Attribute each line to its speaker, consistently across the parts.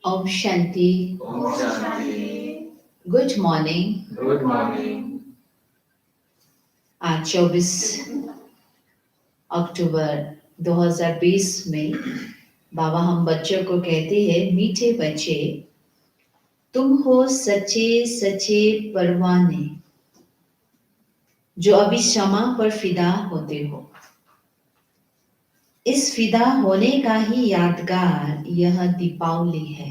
Speaker 1: ओम शांति।
Speaker 2: ओम शांति।
Speaker 1: Good morning.
Speaker 2: Good morning.
Speaker 1: आज 24 अक्टूबर 2020 में बाबा हम बच्चों को कहते हैं, मीठे बच्चे तुम हो सच्चे सच्चे परवाने जो अभी क्षमा पर फिदा होते हो। इस फिदा होने का ही यादगार यह दीपावली है।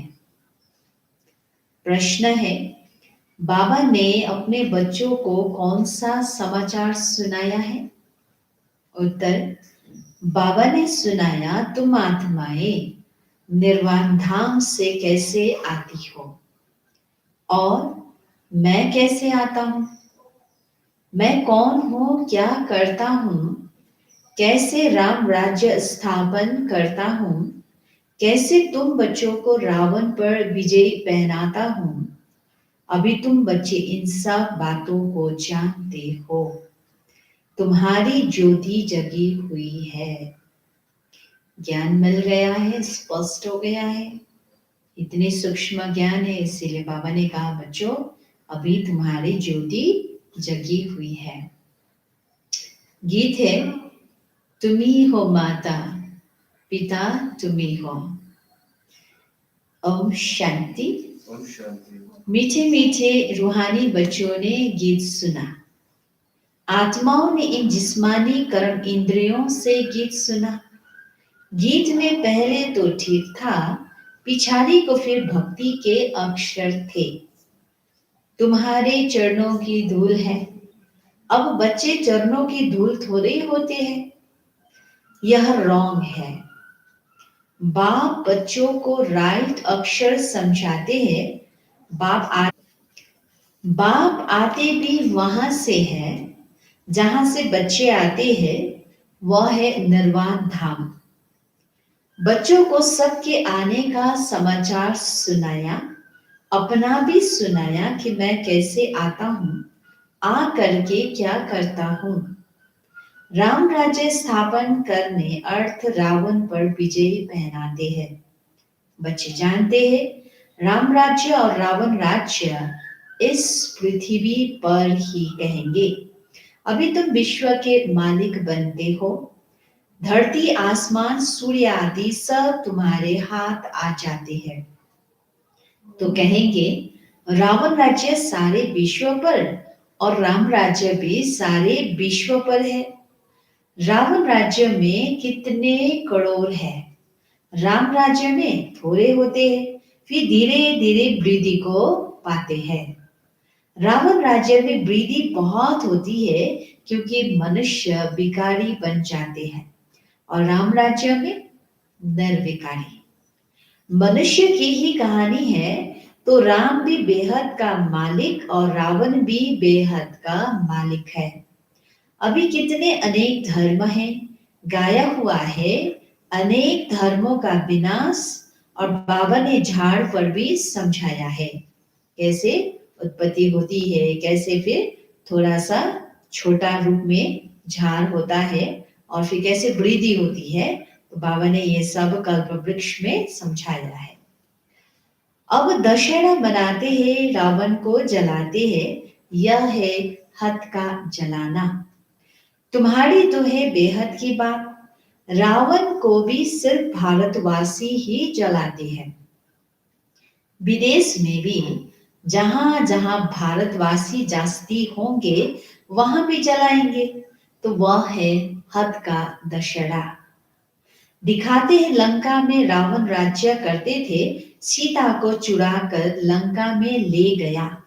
Speaker 1: प्रश्न है, बाबा ने अपने बच्चों को कौन सा समाचार सुनाया है? उत्तर, बाबा ने सुनाया, तुम आत्माएं निर्वाण धाम से कैसे आती हो और मैं कैसे आता हूं। मैं कौन हूं, क्या करता हूं, कैसे राम राज्य स्थापन करता हूं, कैसे तुम बच्चों को रावण पर विजय पहनाता हूं। अभी तुम बच्चे इन सब बातों को जानते हो। तुम्हारी ज्योति जगी हुई है। ज्ञान मिल गया है, स्पष्ट हो गया है। इतने सूक्ष्म ज्ञान है, इसीलिए बाबा ने कहा, बच्चों अभी तुम्हारी ज्योति जगी हुई है। गीत है, तुम्ही हो माता पिता तुम्ही हो। ओम शांति।
Speaker 2: ओम शांति।
Speaker 1: मीठे मीठे रूहानी बच्चों ने गीत सुना। आत्माओं ने इन जिस्मानी कर्म इंद्रियों से गीत सुना। गीत में पहले तो ठीक था, पिछाड़ी को फिर भक्ति के अक्षर थे। तुम्हारे चरणों की धूल है। अब बच्चे चरणों की धूल थोड़े होते हैं। यह रॉन्ग है। बाप बच्चों को राइट अक्षर समझाते हैं। बाप आते भी वहां से है जहां से बच्चे आते हैं, वह है निर्वाण धाम। बच्चों को सबके आने का समाचार सुनाया, अपना भी सुनाया कि मैं कैसे आता हूं, आ करके क्या करता हूं। राम राज्य स्थापन करने अर्थ रावण पर विजय पहनाते हैं। बच्चे जानते हैं, राम राज्य और रावण राज्य इस पृथ्वी पर ही कहेंगे। अभी तुम विश्व के मालिक बनते हो। धरती आसमान सूर्य आदि सब तुम्हारे हाथ आ जाते हैं। तो कहेंगे, रावण राज्य सारे विश्व पर और राम राज्य भी सारे विश्व पर है। रावण राज्य में कितने करोड़ है, राम राज्य में थोड़े होते हैं, फिर धीरे धीरे वृद्धि को पाते हैं। रावण राज्य में वृद्धि बहुत होती है क्योंकि मनुष्य विकारी बन जाते हैं, और राम राज्य में निर्विकारी। मनुष्य की ही कहानी है, तो राम भी बेहद का मालिक और रावण भी बेहद का मालिक है। अभी कितने अनेक धर्म हैं, गाया हुआ है अनेक धर्मों का विनाश, और बाबा ने झाड़ पर भी समझाया है कैसे उत्पत्ति होती है, कैसे फिर थोड़ा सा छोटा रूप में झाड़ होता है और फिर कैसे वृद्धि होती है। तो बाबा ने ये सब कल्प वृक्ष में समझाया है। अब दशहरा मनाते हैं, रावण को जलाते हैं, यह है हथ का जलाना। तुम्हारी तो है बेहद की बात, रावण को भी सिर्फ भारतवासी ही जलाते हैं। विदेश में भी जहां जहां भारतवासी जास्ती होंगे वहां भी जलाएंगे। तो वह है हद का दशहरा। दिखाते हैं लंका में रावण राज्य करते थे, सीता को चुराकर लंका में ले गया।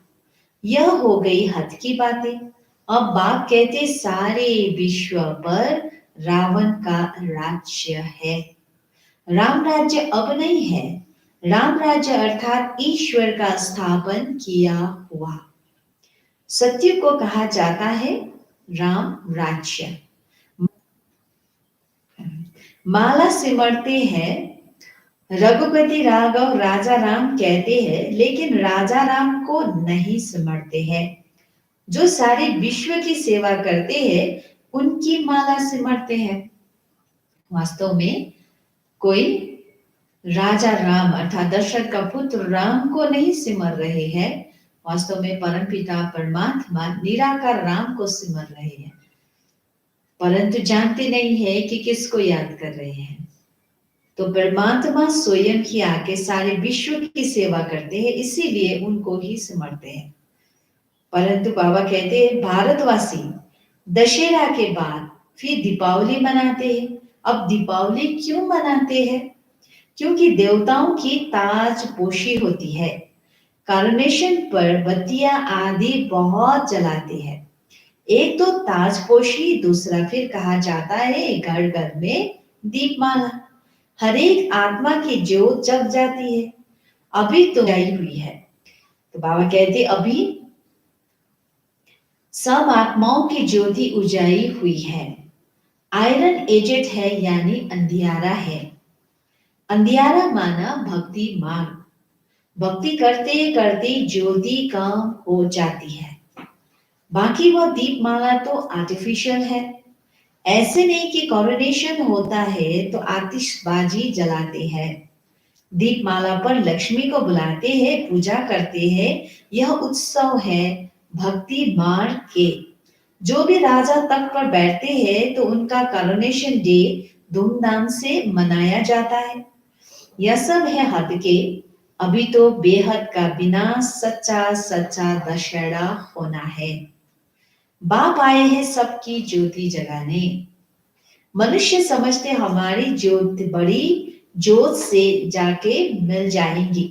Speaker 1: यह हो गई हद की बातें। अब बाप कहते सारे विश्व पर रावण का राज्य है। राम राज्य अब नहीं है। राम राज्य अर्थात ईश्वर का स्थापन किया हुआ सत्य को कहा जाता है राम राज्य। माला सिमरते हैं, रघुपति राघव राजा राम कहते हैं, लेकिन राजा राम को नहीं सिमरते हैं। जो सारे विश्व की सेवा करते हैं उनकी माला सिमरते हैं। वास्तव में कोई राजा राम अर्थात दशरथ का पुत्र राम को नहीं सिमर रहे हैं, वास्तव में परमपिता परमात्मा निराकार राम को सिमर रहे हैं, परंतु जानते नहीं है कि किसको याद कर रहे हैं। तो परमात्मा स्वयं ही आके सारे विश्व की सेवा करते हैं, इसीलिए उनको ही सिमरते हैं। परंतु बाबा कहते हैं भारतवासी दशहरा के बाद फिर दीपावली मनाते हैं। अब दीपावली क्यों मनाते हैं? क्योंकि देवताओं की ताज पोशी होती है, कॉरोनेशन पर बत्तियां आदि बहुत जलाते हैं। एक तो ताजपोशी, दूसरा फिर कहा जाता है घर घर में दीपमाला। हर एक आत्मा की ज्योत जग जाती है। अभी तो आई हुई है। तो बाबा कहते अभी सब आत्माओं की ज्योति उजाई हुई है। आयरन एजेड है यानी अंधियारा है। अंधियारा माना भक्ति मार्ग। भक्ति करते करते ज्योति कम हो जाती है। बाकी वह दीपमाला तो आर्टिफिशियल है। ऐसे नहीं कि कॉरोनेशन होता है तो आतिशबाजी जलाते हैं। दीपमाला पर लक्ष्मी को बुलाते हैं, पूजा करते हैं। यह उत्सव है भक्ति मार्ग के। जो भी राजा तख्त पर बैठते हैं तो उनका कॉरोनेशन डे धूमधाम से मनाया जाता है। यह सब है हद के। अभी तो बेहद का बिना सच्चा सच्चा दशहरा होना है। बाप आए हैं सबकी ज्योति जगाने। मनुष्य समझते हमारी ज्योत बड़ी ज्योत से जाके मिल जाएंगी।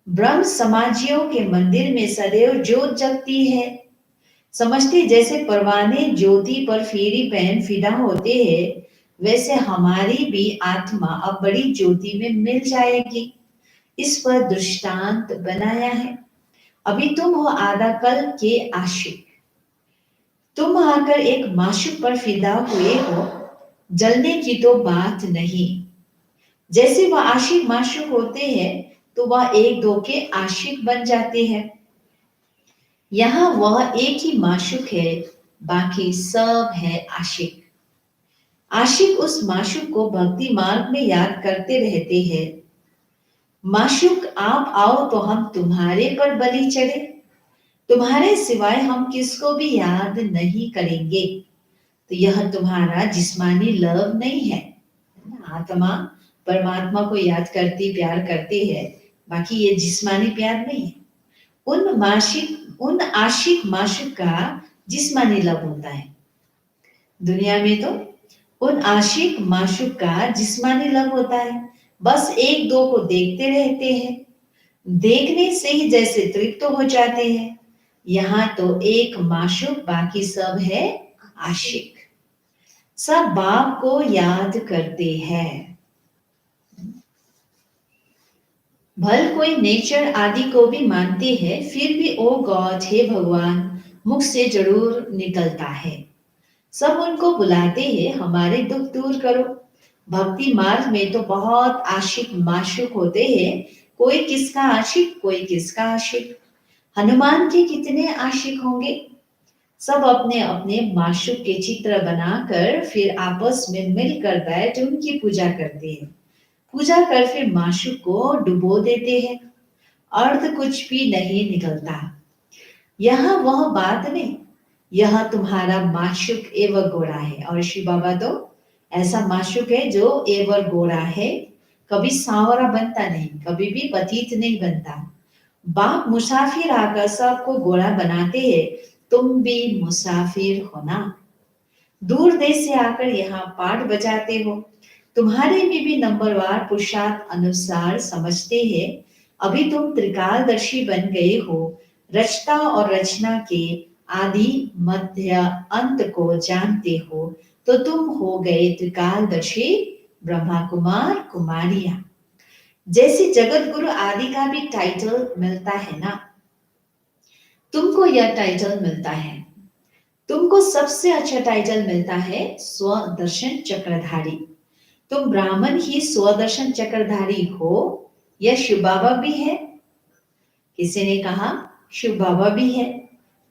Speaker 1: ब्रह्म समाजियों के मंदिर में सदैव ज्योत जगती है। समझते जैसे परवाने ज्योति पर फेरी पहन फिदा होते हैं, वैसे हमारी भी आत्मा अब बड़ी ज्योति में मिल जाएगी। इस पर दृष्टांत बनाया है। अभी तुम हो आधा कल के आशिक। तुम आकर एक माशूक पर फिदा हुए हो, जलने की तो बात नहीं। जैसे वह आशिक माशूक होते हैं तो वह एक दो के आशिक बन जाते हैं। यहाँ वह एक ही माशूक है, बाकी सब है आशिक। आशिक उस माशूक को भक्ति मार्ग में याद करते रहते हैं। माशूक आप आओ तो हम तुम्हारे पर बलि चढ़े। तुम्हारे सिवाय हम किसको भी याद नहीं करेंगे। तो यह तुम्हारा जिस्मानी लव नहीं है। आत्मा परमात्मा को याद करती प्यार करती है, बाकी ये जिस्मानी प्यार नहीं है। उन आशिक माशूक का जिस्मानी लव होता है। दुनिया में तो उन आशिक माशूक का जिस्मानी लव होता है। बस एक दो को देखते रहते हैं, देखने से ही जैसे तृप्त हो जाते हैं। यहाँ तो एक माशूक, बाकी सब है आशिक। सब बाप को याद करते हैं। भल कोई नेचर आदि को भी मानते हैं, फिर भी ओ गॉड हे भगवान मुख से जरूर निकलता है। सब उनको बुलाते हैं हमारे दुख दूर करो। भक्ति मार्ग में तो बहुत आशिक माशूक होते हैं, कोई किसका आशिक कोई किसका आशिक। हनुमान के कितने आशिक होंगे। सब अपने अपने माशूक के चित्र बनाकर फिर आपस में मिलकर बैठ उनकी पूजा करते हैं। पूजा कर फिर माशूक को डुबो देते हैं। अर्थ कुछ भी नहीं निकलता। यह वह बात नहीं। यह तुम्हारा माशूक एवं गोरा है। और शिव बाबा तो ऐसा माशूक है जो एवं गोरा है, कभी सांवरा बनता नहीं, कभी भी पतित नहीं बनता। बाप मुसाफिर आकर सबको गोरा बनाते हैं। तुम भी मुसाफिर हो ना। दूर देश से आकर यहाँ पाठ बजाते हो। तुम्हारे में भी नंबरवार पुरुषार्थ अनुसार समझते हैं। अभी तुम त्रिकालदर्शी बन गए हो। रचता और रचना के आदि मध्य अंत को जानते हो, तो तुम हो गए त्रिकालदर्शी ब्रह्मा कुमार कुमारियां। जैसे जगत गुरु आदि का भी टाइटल मिलता है ना, तुमको यह टाइटल मिलता है। तुमको सबसे अच्छा टाइटल मिलता है स्वदर्शन चक्रधारी। तुम ब्राह्मण ही स्वदर्शन चक्रधारी हो या शिव बाबा भी है? किसी ने कहा शिव बाबा भी है,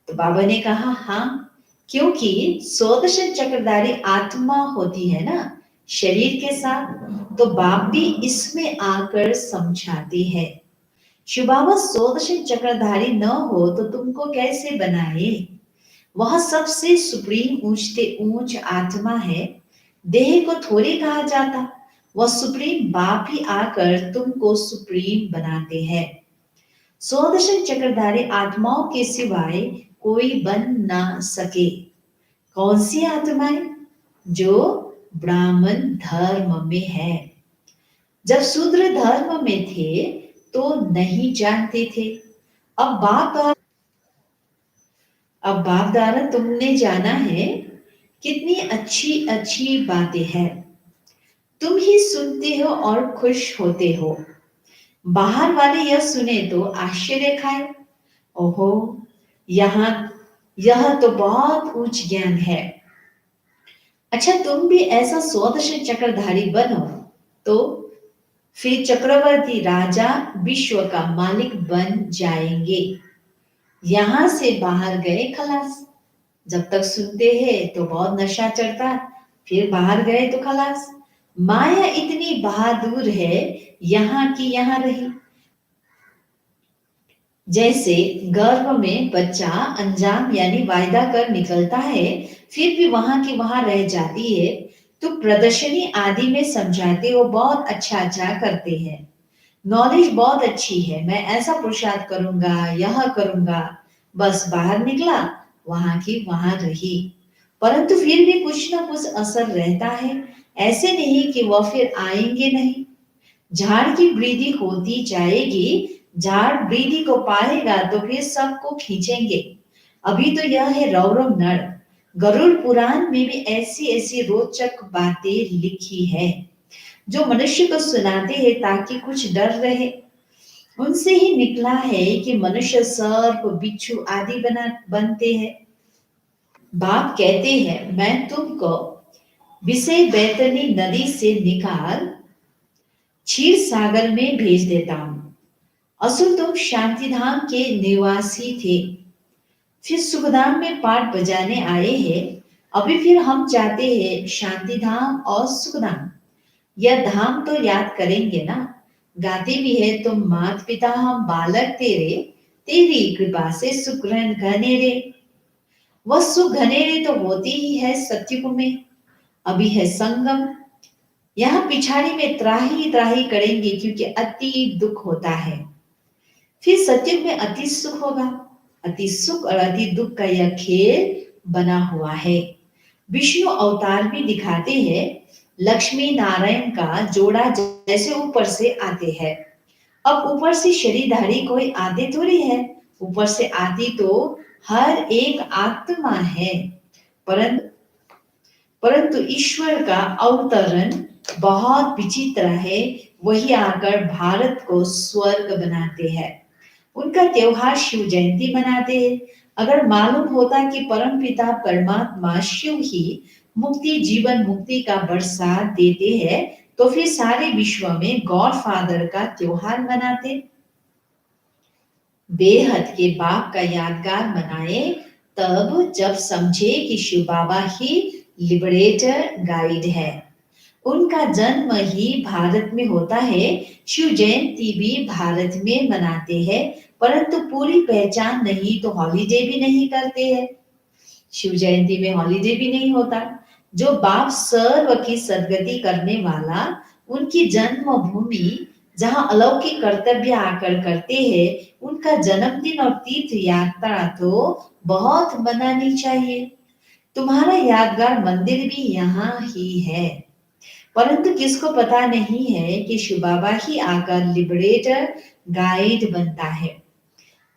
Speaker 1: तो बाबा ने कहा हाँ, क्योंकि स्वदर्शन चक्रधारी आत्मा होती है ना शरीर के साथ, तो बाप भी इसमें आकर समझाते हैं। शिव बाबा 14 चक्रधारी न हो तो तुमको कैसे बनाए? वह सबसे सुप्रीम ऊंचते ऊंच आत्मा है। देह को थोड़ी कहा जाता। वह सुप्रीम बाप ही आकर तुमको सुप्रीम बनाते हैं। 14 चक्रधारी आत्माओं के सिवाय कोई बन ना सके। कौन सी आत्माएं? जो ब्राह्मण धर्म में है। जब शूद्र धर्म में थे तो नहीं जानते थे। अब बाप द्वारा तुमने जाना है। कितनी अच्छी अच्छी बातें हैं। तुम ही सुनते हो और खुश होते हो। बाहर वाले यह सुने तो आश्चर्य खाए। ओहो, यहाँ यह तो बहुत उच्च ज्ञान है। अच्छा, तुम भी ऐसा 14 चक्रधारी बनो तो फिर चक्रवर्ती राजा विश्व का मालिक बन जाएंगे। यहां से बाहर गए खलास। जब तक सुनते हैं तो बहुत नशा चढ़ता, फिर बाहर गए तो खलास। माया इतनी बहादुर है, यहाँ की यहाँ रही। जैसे गर्भ में बच्चा अंजाम यानी वायदा कर निकलता है, फिर भी वहां की वहां रह जाती है। तो प्रदर्शनी आदि में समझाते वो बहुत अच्छा अच्छा करते हैं। नॉलेज बहुत अच्छी है, मैं ऐसा पुरुषार्थ करूंगा, यह करूंगा। बस बाहर निकला, वहां की वहां रही। परंतु फिर भी कुछ ना कुछ असर रहता है। ऐसे नहीं कि वह फिर आएंगे नहीं। झाड़ की वृद्धि होती जाएगी। झाड़ वृद्धि को पाएगा तो फिर सबको खींचेंगे। अभी तो यह है रौरव नर। गरुड़ पुराण में भी ऐसी ऐसी रोचक बातें लिखी है जो मनुष्य को सुनाते हैं ताकि कुछ डर रहे। उनसे ही निकला है कि मनुष्य सर्प बिच्छू आदि बनते हैं। बाप कहते हैं मैं तुमको विषय बैतरणी नदी से निकाल क्षीर सागर में भेज देता हूं। असुर तुम शांतिधाम के निवासी थे, फिर सुखधाम में पाठ बजाने आए हैं। अभी फिर हम चाहते हैं शांतिधाम और सुखधाम। यह धाम तो याद करेंगे ना। गाते भी है तुम मात पिता हम बालक तेरे, तेरी कृपा से सुख घनेरे। वह सुख घनेरे तो होती ही है सत्युग में। अभी है संगम। यहाँ पिछाड़ी में त्राही त्राही करेंगे क्योंकि अति दुख होता है। फिर सत्युग में अति सुख होगा। अति सुख और अति दुख का यह खेल बना हुआ है। विष्णु अवतार भी दिखाते हैं। लक्ष्मी नारायण का जोड़ा जैसे ऊपर से आते हैं। अब ऊपर से शरीरधारी कोई आते थोड़ी है। ऊपर से आती तो हर एक आत्मा है। परंतु परंतु ईश्वर का अवतरण बहुत विचित्र है। वही आकर भारत को स्वर्ग बनाते हैं। उनका त्योहार शिव जयंती मनाते हैं। अगर मालूम होता कि परम पिता परमात्मा शिव ही मुक्ति जीवन मुक्ति का बरसात देते हैं तो फिर सारे विश्व में गॉड फादर का त्योहार मनाते। बेहद के बाप का यादगार मनाए तब जब समझे कि शिव बाबा ही लिबरेटर गाइड है। उनका जन्म ही भारत में होता है। शिव जयंती भी भारत में मनाते हैं, परंतु पूरी पहचान नहीं तो हॉलीडे भी नहीं करते हैं। शिव जयंती में हॉलीडे भी नहीं होता। जो बाप सर्व की सदगति करने वाला, उनकी जन्मभूमि जहां अलौकिक कर्तव्य आकर करते हैं, उनका जन्मदिन और तीर्थ यात्रा तो बहुत मनानी चाहिए। तुम्हारा यादगार मंदिर भी यहाँ ही है। परंतु किसको पता नहीं है कि शिव बाबा ही आकर लिबरेटर गाइड बनता है।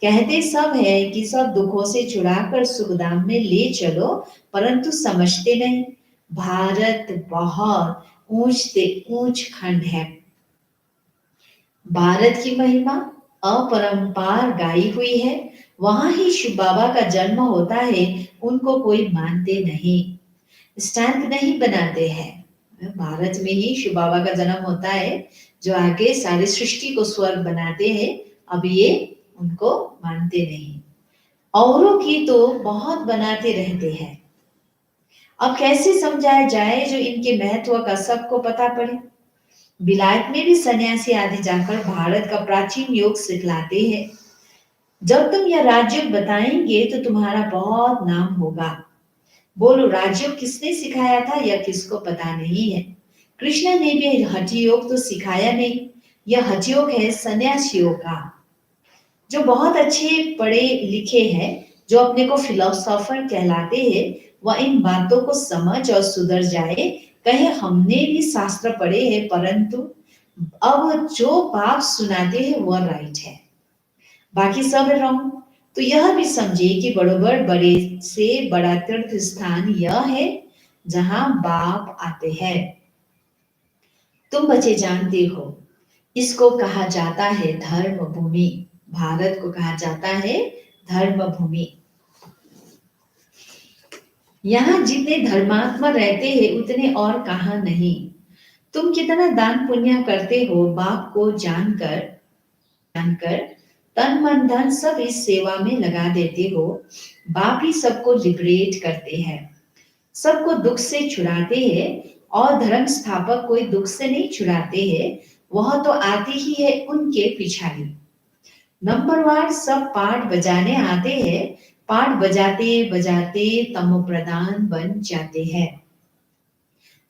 Speaker 1: कहते सब है कि सब दुखों से छुड़ाकर सुखधाम में ले चलो, परंतु समझते नहीं। भारत बहुत ऊंच से ऊंच खंड है। भारत की महिमा अपरंपार गाई हुई है। वहां ही शिव बाबा का जन्म होता है। उनको कोई मानते नहीं, स्टैंप नहीं बनाते हैं। भारत में ही शिव बाबा का जन्म होता है, जो आगे सारी सृष्टि को स्वर्ग बनाते हैं। अब ये उनको मानते नहीं। औरों की तो बहुत बनाते रहते हैं। अब कैसे समझाया जाए जो इनके महत्व का सबको पता पड़े। विलायत में भी सन्यासी आदि जाकर भारत का प्राचीन योग सिखलाते हैं। जब तुम यह राजयोग बताएंगे तो तुम्हारा बहुत नाम होगा। बोलो, राजयोग किसने सिखाया था यह किसको पता नहीं है। कृष्ण ने भी हठ योग तो सिखाया नहीं, यह हठ योग है सन्यासियों का। जो बहुत अच्छे पढ़े लिखे हैं, जो अपने को फिलोसोफर कहलाते हैं, वह इन बातों को समझ और सुधर जाए। कहे हमने भी शास्त्र पढ़े हैं, परंतु अब जो बाप सुनाते हैं वह राइट है, बाकी सब रॉन्ग। तो यह भी समझे कि बड़ोबर बड़े से बड़ा तीर्थ स्थान यह है जहां बाप आते हैं। तुम बच्चे जानते हो, इसको कहा जाता है धर्म भूमि। भारत को कहा जाता है धर्म भूमि। यहाँ जितने धर्मात्मा रहते हैं उतने और कहाँ नहीं। तुम कितना दान पुण्य करते हो, बाप को जानकर जानकर तन मन धन सब इस सेवा में लगा देते हो। बाप ही सबको लिबरेट करते हैं, सबको दुख से छुड़ाते हैं। और धर्म स्थापक कोई दुख से नहीं छुड़ाते हैं, वह तो आते ही है उनके पिछाड़ी। नंबरवार सब पाठ बजाने आते हैं, पाठ बजाते बजाते तमो प्रधान बन जाते हैं।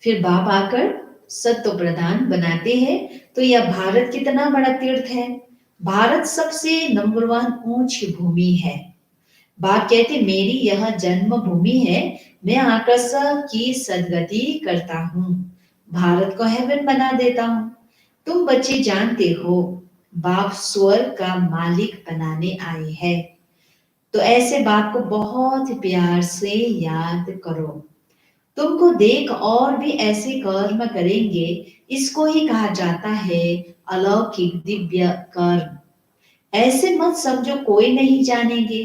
Speaker 1: फिर बाप आकर सत्व प्रधान बनाते हैं। तो यह भारत कितना बड़ा तीर्थ है। भारत सबसे नंबर 1 ऊंची भूमि है। बाप कहते मेरी यह जन्म भूमि है, मैं आकर्षक की सदगति करता हूँ, भारत को हेवन बना देता हूँ। तुम बच्चे जानते हो बाप स्वर्ग का मालिक बनाने आए हैं। तो ऐसे बाप को बहुत प्यार से याद करो। तुमको देख और भी ऐसे कर्म करेंगे, इसको ही कहा जाता है अलौकिक दिव्य कर्म। ऐसे मत समझो कोई नहीं जानेंगे।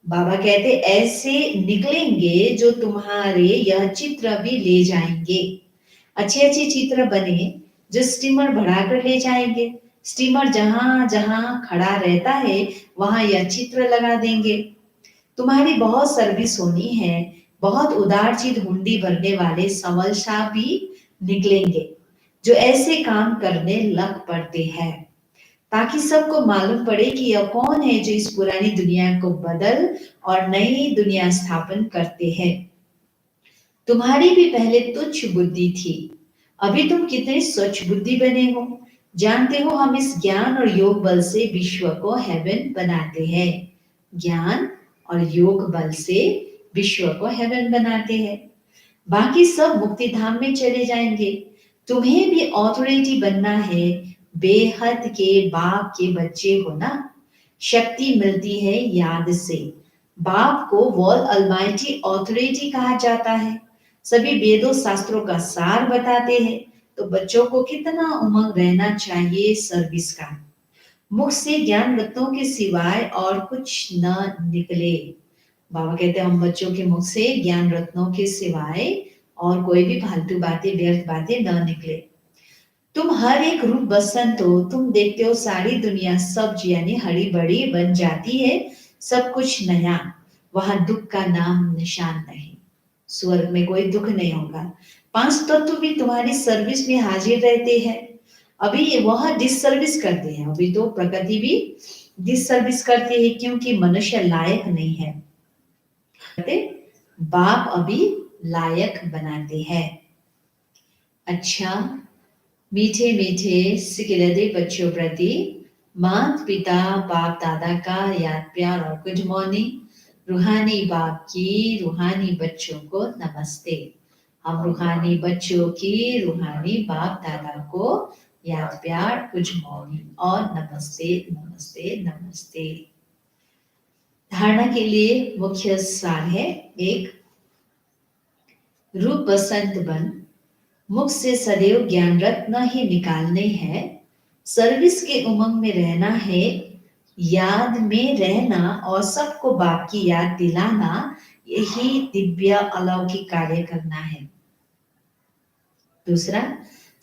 Speaker 1: बाबा कहते ऐसे निकलेंगे जो तुम्हारे यह चित्र भी ले जाएंगे। अच्छे अच्छे चित्र बने जो स्टीमर बढ़ाकर ले जाएंगे। स्टीमर जहां जहां खड़ा रहता है वहां यह चित्र लगा देंगे। तुम्हारी बहुत सर्विस होनी है। बहुत उदार चित हुंडी भरने वाले संवल शाह भी निकलेंगे जो ऐसे काम करने लग पड़ते हैं, ताकि सबको मालूम पड़े कि यह कौन है जो इस पुरानी दुनिया को बदल और नई दुनिया स्थापन करते हैं। तुम्हारी भी पहले तुच्छ बुद्धि थी, अभी तुम कितने स्वच्छ बुद्धि बने हो। जानते हो हम इस ज्ञान और योग बल से विश्व को हेवन बनाते हैं। ज्ञान और योग बल से विश्व को हेवन बनाते हैं। बाकी सब मुक्ति धाम में चले जाएंगे। तुम्हें भी ऑथोरिटी बनना है, बेहद के बाप के बच्चे हो ना। शक्ति मिलती है याद से। बाप को वॉल अलमाइटी ऑथोरिटी कहा जाता है। सभी वेदों शास्त्रों का सार बताते हैं। तो बच्चों को कितना उमंग रहना चाहिए सर्विस का। मुख से ज्ञान रत्नों के सिवाय और कुछ न निकले। बाबा कहते हैं हम बच्चों के मुख से ज्ञान रत्नों के सिवाय और कोई भी फालतू बातें व्यर्थ बातें न निकले। तुम हर एक रूप बसंत हो। तुम देखते हो सारी दुनिया सब्ज यानी हरी बड़ी बन जाती है, सब कुछ नया। वहां दुख का नाम निशान नहीं। स्वर्ग में कोई दुख नहीं होगा। 5 तत्व भी तुम्हारी सर्विस में हाजिर रहते हैं। अभी वह डिससर्विस करते हैं। अभी तो प्रकृति भी डिससर्विस करती है क्योंकि मनुष्य लायक नहीं है। बाप अभी लायक बनाते हैं। अच्छा, मीठे मीठे सिकिलदे बच्चों प्रति माता पिता बाप दादा का याद प्यार और गुड मॉर्निंग। रूहानी बाप की रूहानी बच्चों को नमस्ते। हम रूहानी बच्चों की रूहानी बाप दादा को याद प्यार गुड मॉर्निंग और नमस्ते नमस्ते नमस्ते। धारणा के लिए मुख्य सार है। 1, रूप बसंत बन। मुख से सदैव ज्ञान रत्न ही निकालने हैं। सर्विस के उमंग में रहना है, याद में रहना और सबको बाप की याद दिलाना, यही दिव्य अलौकिक कार्य करना है। दूसरा,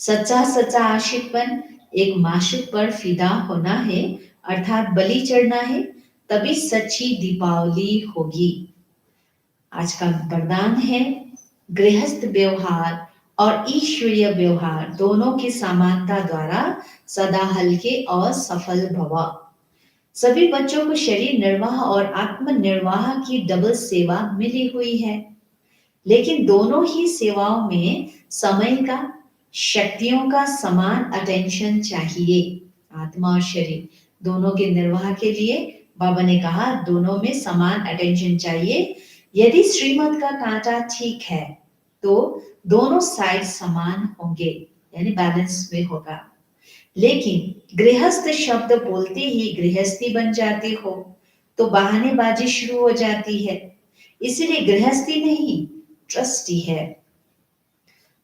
Speaker 1: सच्चा सच्चा आशिकपन, एक माशूक पर फिदा होना है, अर्थात बलि चढ़ना है, तभी सच्ची दीपावली होगी। आज का वरदान है गृहस्थ व्यवहार और ईश्वरीय व्यवहार दोनों की समानता द्वारा सदा हल्के और सफल भव। सभी बच्चों को शरीर निर्वाह और आत्म निर्वाह की डबल सेवा मिली हुई है, लेकिन दोनों ही सेवाओं में समय का, शक्तियों का समान अटेंशन चाहिए। आत्मा और शरीर दोनों के निर्वाह के लिए बाबा ने कहा दोनों में समान अटेंशन चाहिए। यदि श्रीमत का कांटा ठीक है तो दोनों साइड समान होंगे, यानी बैलेंस में होगा। लेकिन गृहस्थ शब्द बोलते ही गृहस्थी बन जाती हो तो बहानेबाजी शुरू हो जाती है। इसीलिए गृहस्थी नहीं, ट्रस्टी है।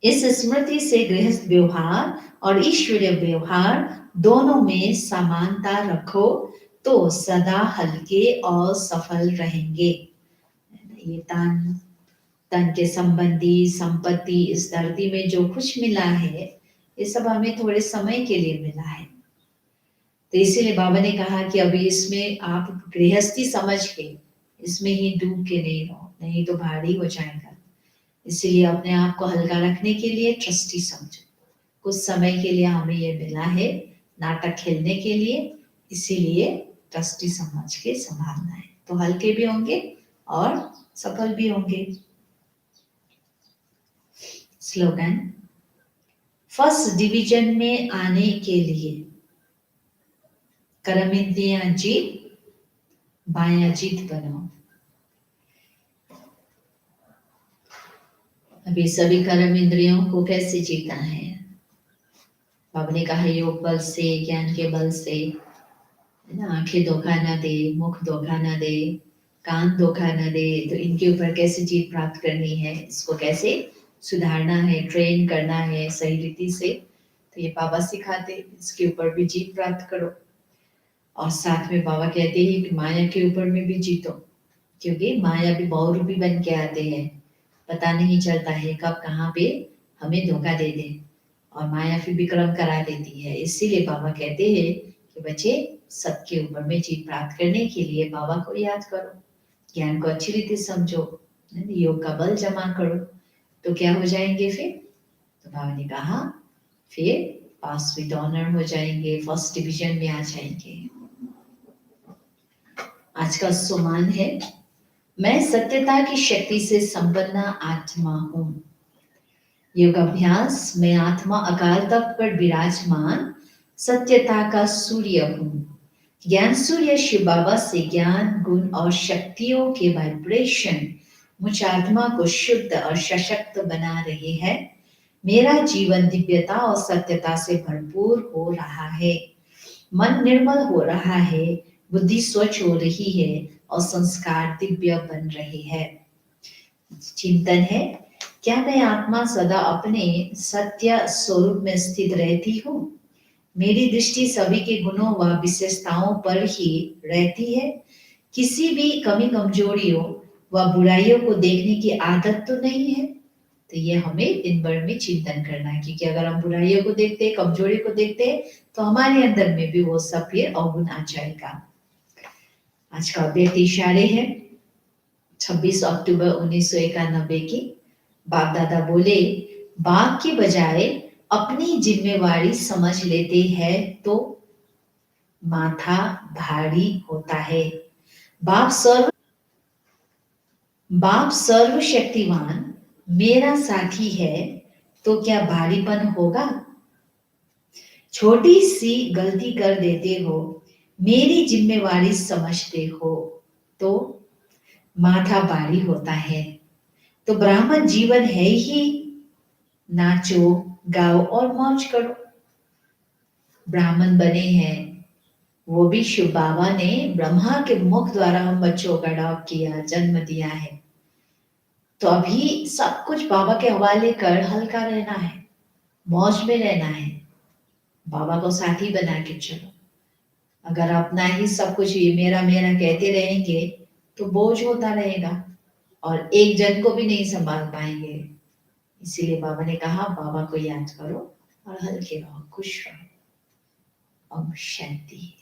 Speaker 1: इस स्मृति से गृहस्थ व्यवहार और ईश्वरीय व्यवहार दोनों में समानता रखो तो सदा हल्के और सफल रहेंगे। ये तन के संबंधी संपत्ति, इस धरती में जो कुछ मिला है ये सब हमें थोड़े समय के लिए मिला है। तो इसीलिए बाबा ने कहा कि अभी इसमें आप गृहस्थी समझ के इसमें ही डूब के नहीं रहो, नहीं तो भारी हो जाएगा। इसीलिए अपने आप को हल्का रखने के लिए ट्रस्टी समझो। कुछ समय के लिए हमें ये मिला है नाटक खेलने के लिए, इसीलिए ट्रस्टी समझ के संभालना है, तो हल्के भी होंगे और सफल भी होंगे। स्लोगन, फर्स्ट डिवीजन में आने के लिए कर्मेंद्रियां जीत, बायां जीत बनाओ। अभी सभी कर्म इंद्रियों को कैसे जीतना है? बाबा ने कहा योग बल से, ज्ञान के बल से, है ना। आंखें धोखा ना दे, मुख धोखा ना दे, कान धोखा ना दे, तो इनके ऊपर कैसे जीत प्राप्त करनी है, इसको कैसे सुधारना है, ट्रेन करना है सही रीति से, तो ये बाबा सिखाते, इसके ऊपर भी जीत प्राप्त करो। और साथ में बाबा कहते हैं कि माया के ऊपर में भी जीतो, क्योंकि माया भी बहुरूपी बन के आते हैं, पता नहीं चलता है कब कहाँ पे हमें धोखा दे दे, और माया फिर विक्रम करा देती है। इसीलिए बाबा कहते हैं कि बच्चे सबके ऊपर में जीत प्राप्त करने के लिए बाबा को याद करो, ज्ञान को अच्छी रीति समझो, योग का बल जमा करो, तो क्या हो जाएंगे फिर? तो बाबा ने कहा फिर पास विद ऑनर हो जाएंगे, फर्स्ट डिवीजन में आ जाएंगे। आज का सुमान है, मैं सत्यता की शक्ति से संपन्न आत्मा हूं। योग अभ्यास, मैं आत्मा अकाल तख्त पर विराजमान सत्यता का सूर्य हूं। ज्ञान सूर्य शिव बाबा से ज्ञान, गुण और शक्तियों के वाइब्रेशन मुझ आत्मा को शुद्ध और सशक्त बना रहे हैं। मेरा जीवन दिव्यता और सत्यता से भरपूर हो रहा है। मन निर्मल हो रहा है, बुद्धि स्वच्छ हो रही है और संस्कार दिव्य बन रहे हैं। चिंतन है, क्या मैं आत्मा सदा अपने सत्य स्वरूप में स्थित रहती हूँ? मेरी दृष्टि सभी के गुणों व विशेषताओं पर ही रहती है। किसी भी कमी कमजोरियों व बुराइयों को देखने की आदत तो नहीं है। तो ये हमें दिन भर में चिंतन करना है, क्योंकि अगर हम बुराइयों को देखते, कमजोरी को देखते, तो हमारे अंदर में भी वो सब फिर अवगुण आ जाएगा। आज का अव्यक्त इशारे है 26 अक्टूबर 1991 की। बाप दादा बोले, बाप की बजाय अपनी जिम्मेवारी समझ लेते हैं तो माथा भारी होता है। बाप सर्वशक्तिवान मेरा साथी है तो क्या भारीपन होगा? छोटी सी गलती कर देते हो, मेरी जिम्मेवारी समझते हो तो माथा भारी होता है। तो ब्राह्मण जीवन है ही नाचो, गाओ और मौज करो। ब्राह्मण बने हैं, वो भी शिव बाबा ने ब्रह्मा के मुख द्वारा हम बच्चों का अडॉप्ट किया, जन्म दिया है। तो अभी सब कुछ बाबा के हवाले कर हल्का रहना है, मौज में रहना है, बाबा को साथी बना के चलो। अगर अपना ही सब कुछ ये मेरा मेरा कहते रहेंगे तो बोझ होता रहेगा और एक जन को भी नहीं संभाल पाएंगे। इसीलिए बाबा ने कहा बाबा को याद करो और हल्के रहो, खुश रहो। ओम शांति।